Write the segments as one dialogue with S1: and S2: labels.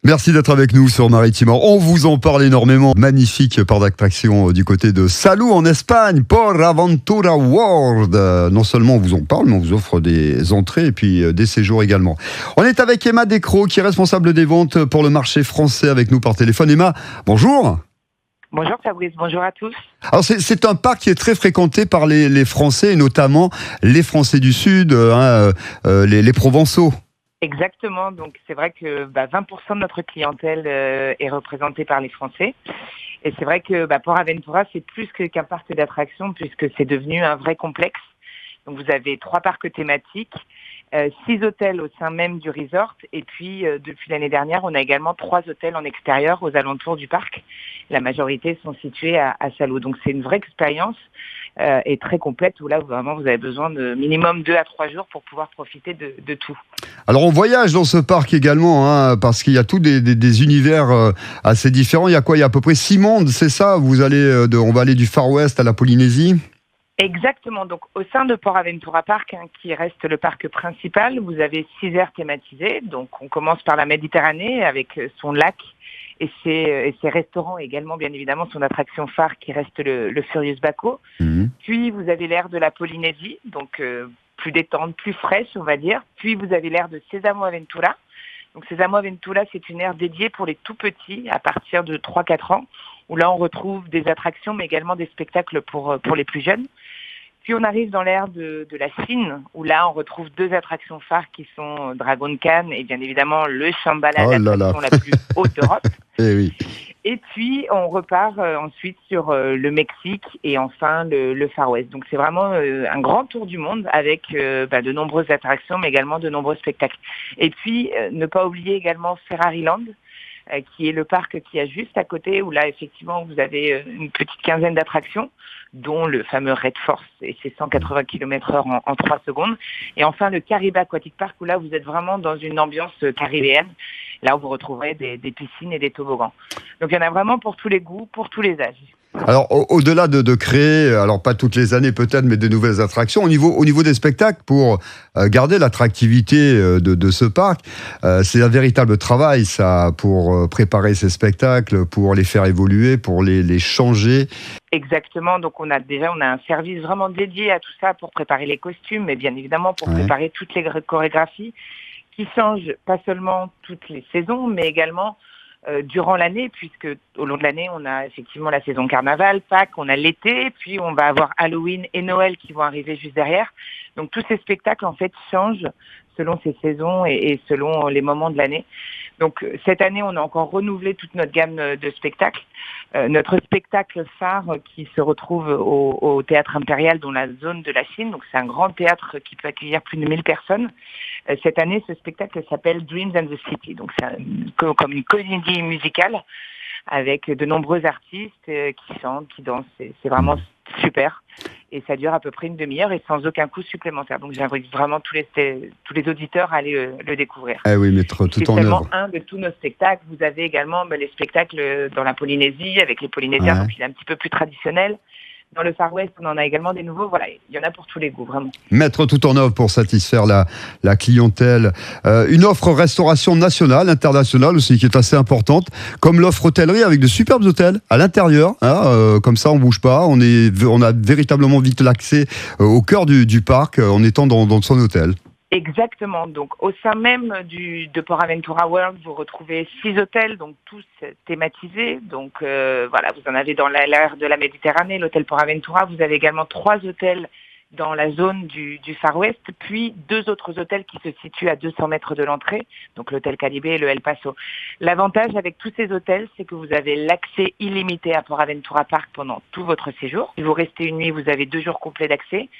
S1: Merci d'être avec nous sur Maritimor. On vous en parle énormément. Magnifique parc d'attraction du côté de Salou en Espagne, Port Aventura World. Non seulement on vous en parle, mais on vous offre des entrées et puis des séjours également. On est avec Emma Descrocs, qui est responsable des ventes pour le marché français, avec nous par téléphone. Emma, bonjour.
S2: Bonjour Fabrice, bonjour à tous.
S1: Alors c'est un parc qui est très fréquenté par les Français, et notamment les Français du Sud, les Provençaux.
S2: Exactement, donc c'est vrai que 20% de notre clientèle est représentée par les Français. Et c'est vrai que Port Aventura, c'est plus qu'un parc d'attractions, puisque c'est devenu un vrai complexe. Donc vous avez 3 parcs thématiques, 6 hôtels au sein même du resort, et puis depuis l'année dernière, on a également 3 hôtels en extérieur aux alentours du parc. La majorité sont situés à Salou. Donc c'est une vraie expérience et très complète, où là vraiment vous avez besoin de minimum 2 à 3 jours pour pouvoir profiter de tout.
S1: Alors on voyage dans ce parc également, parce qu'il y a tous des univers assez différents. Il y a quoi? Il y a à peu près 6 mondes, c'est ça? On va aller du Far West à la Polynésie?
S2: Exactement. Donc, au sein de Port Aventura Park, qui reste le parc principal, vous avez 6 aires thématisées. Donc, on commence par la Méditerranée avec son lac et ses restaurants, et également, bien évidemment, son attraction phare qui reste le Furious Baco. Puis, vous avez l'aire de la Polynésie, donc plus détente, plus fraîche, on va dire. Puis, vous avez l'aire de Sésamo Aventura. Donc, Sésamo Aventura, c'est une aire dédiée pour les tout petits à partir de 3-4 ans, où là, on retrouve des attractions, mais également des spectacles pour les plus jeunes. Puis on arrive dans l'ère de la Chine, où là on retrouve 2 attractions phares qui sont Dragon Khan et bien évidemment le Shambhala, l'attraction la plus haute d'Europe.
S1: Eh oui.
S2: Et puis on repart ensuite sur le Mexique et enfin le Far West. Donc c'est vraiment un grand tour du monde avec de nombreuses attractions, mais également de nombreux spectacles. Et puis ne pas oublier également Ferrariland, qui est le parc qui est juste à côté, où là effectivement vous avez une petite quinzaine d'attractions, dont le fameux Red Force et ses 180 km/h en 3 secondes. Et enfin le Caribe Aquatic Park, où là vous êtes vraiment dans une ambiance caribéenne. Là où vous retrouverez des piscines et des toboggans. Donc il y en a vraiment pour tous les goûts, pour tous les âges.
S1: Alors, au-delà de créer, alors pas toutes les années peut-être, mais de nouvelles attractions, au niveau des spectacles, pour garder l'attractivité de ce parc, c'est un véritable travail, ça, pour préparer ces spectacles, pour les faire évoluer, pour les changer.
S2: Exactement, donc on a un service vraiment dédié à tout ça pour préparer les costumes, mais bien évidemment pour préparer toutes les chorégraphies qui changent pas seulement toutes les saisons, mais également durant l'année, puisque au long de l'année, on a effectivement la saison carnaval, Pâques, on a l'été, puis on va avoir Halloween et Noël qui vont arriver juste derrière. Donc tous ces spectacles, en fait, changent selon ces saisons et selon les moments de l'année. Donc cette année, on a encore renouvelé toute notre gamme de spectacles. Notre spectacle phare qui se retrouve au Théâtre Impérial dans la zone de la Chine. Donc c'est un grand théâtre qui peut accueillir plus de 1000 personnes. Cette année, ce spectacle s'appelle Dreams and the City. Donc c'est comme une comédie musicale avec de nombreux artistes qui chantent, qui dansent. C'est vraiment super. Et ça dure à peu près une demi-heure et sans aucun coût supplémentaire. Donc j'invite vraiment tous les auditeurs à aller le découvrir.
S1: Eh oui, mettre tout en œuvre.
S2: C'est seulement un de tous nos spectacles. Vous avez également les spectacles dans la Polynésie avec les Polynésiens, donc il est un petit peu plus traditionnel. Dans le Far West, on en a également des nouveaux. Voilà, il y en a pour tous les goûts, vraiment.
S1: Mettre tout en œuvre pour satisfaire la clientèle. Une offre restauration nationale, internationale aussi, qui est assez importante, comme l'offre hôtellerie avec de superbes hôtels à l'intérieur. Comme ça, on bouge pas. On a véritablement vite l'accès au cœur du parc en étant dans son hôtel.
S2: Exactement. Donc, au sein même de Port Aventura World, vous retrouvez 6 hôtels, donc tous thématisés. Donc, voilà, vous en avez dans l'aire de la Méditerranée, l'hôtel Port Aventura. Vous avez également 3 hôtels dans la zone du Far West, puis 2 autres hôtels qui se situent à 200 mètres de l'entrée, donc l'hôtel Caribe et le El Paso. L'avantage avec tous ces hôtels, c'est que vous avez l'accès illimité à Port Aventura Park pendant tout votre séjour. Si vous restez une nuit, vous avez 2 jours complets d'accès.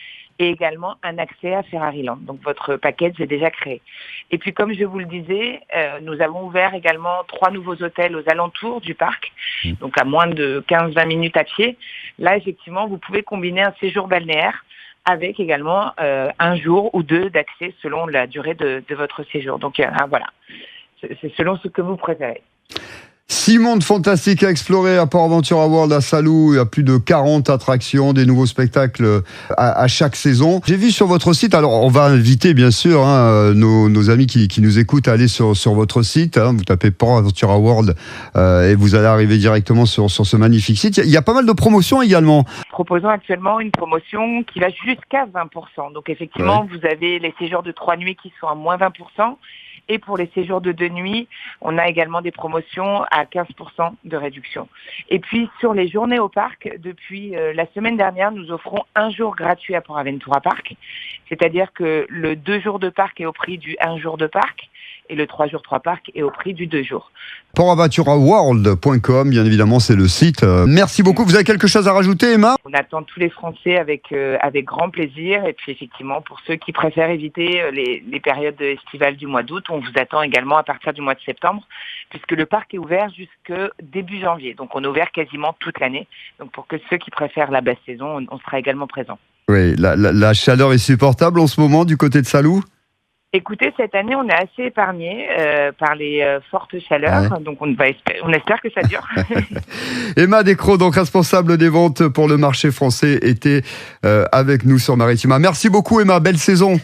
S2: Et également un accès à Ferrariland. Donc votre package est déjà créé. Et puis comme je vous le disais, nous avons ouvert également 3 nouveaux hôtels aux alentours du parc, donc à moins de 15-20 minutes à pied. Là, effectivement, vous pouvez combiner un séjour balnéaire avec également un jour ou 2 d'accès selon la durée de votre séjour. Donc voilà, c'est selon ce que vous préférez.
S1: 6 mondes fantastiques à explorer à Port-Aventura World à Salou. Il y a plus de 40 attractions, des nouveaux spectacles à chaque saison. J'ai vu sur votre site, alors on va inviter bien sûr nos amis qui nous écoutent à aller sur votre site. Vous tapez Port-Aventura World et vous allez arriver directement sur ce magnifique site. Il y a pas mal de promotions également.
S2: Proposons actuellement une promotion qui va jusqu'à 20%. Donc effectivement, vous avez les séjours de 3 nuits qui sont à moins 20%. Et pour les séjours de 2 nuits, on a également des promotions à 15% de réduction. Et puis sur les journées au parc, depuis la semaine dernière, nous offrons 1 jour gratuit à Port-Aventura Park. C'est-à-dire que le 2 jours de parc est au prix du 1 jour de parc et le 3 jours 3 parcs est au prix du 2 jours.
S1: PortAventuraWorld.com, bien évidemment, c'est le site. Merci beaucoup. Vous avez quelque chose à rajouter, Emma ?
S2: On attend tous les Français avec grand plaisir. Et puis effectivement, pour ceux qui préfèrent éviter les périodes estivales du mois d'août, on vous attend également à partir du mois de septembre, puisque le parc est ouvert jusque début janvier. Donc on est ouvert quasiment toute l'année. Donc pour que ceux qui préfèrent la basse saison, on sera également présent. Oui,
S1: la chaleur est supportable en ce moment du côté de Salou ?
S2: Écoutez, cette année, on est assez épargné par les fortes chaleurs, donc on espère que ça dure.
S1: Emma Descrocs, donc responsable des ventes pour le marché français, était avec nous sur Maritima. Merci beaucoup Emma, belle saison.